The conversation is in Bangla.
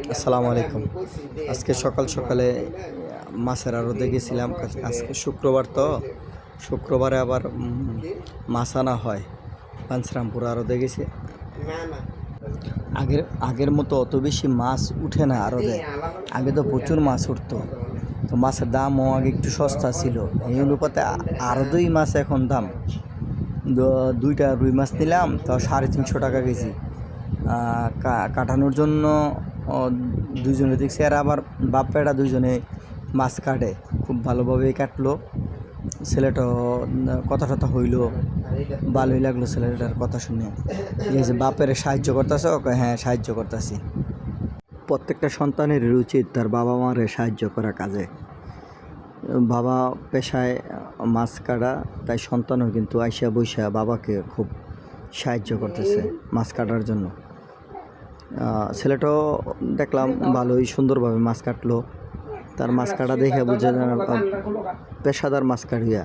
আসসালামু আলাইকুম। আজকে সকাল সকালে মাছের আড়তে গেছিলাম। আজকে শুক্রবার তো, শুক্রবারে আবার মাছ আনা হয়। পাঞ্চরামপুর আড়তে গেছি। আগের মতো অত বেশি মাছ উঠে না আড়তে। আগে তো প্রচুর মাছ উঠতো, তো মাছের দামও আগে একটু সস্তা ছিল। এই অনুপাতে আড়তেই মাছ এখন দাম। দুইটা রুই মাছ নিলাম, তো 350 টাকা কেজি। কাটানোর জন্য দুজনে দেখছি, আর আবার বাপ বেটা দুজনে মাছ কাটে, খুব ভালোভাবেই কাটলো। ছেলেটাও কথা টথা হইল, ভালোই লাগলো ছেলেটার কথা শুনে। ঠিক আছে, বাপের সাহায্য করতেছে? ওকে, হ্যাঁ সাহায্য করতেছি। প্রত্যেকটা সন্তানের উচিত তার বাবা মারে সাহায্য করা কাজে। বাবা পেশায় মাছ কাটা, তাই সন্তানও কিন্তু আইসা বৈশা বাবাকে খুব সাহায্য করতেছে মাছ কাটার জন্য। ছেলেটাও দেখলাম ভালোই সুন্দরভাবে মাছ কাটলো। তার মাছ কাটা দেখে বুঝে পেশাদার মাছ কাটিয়া।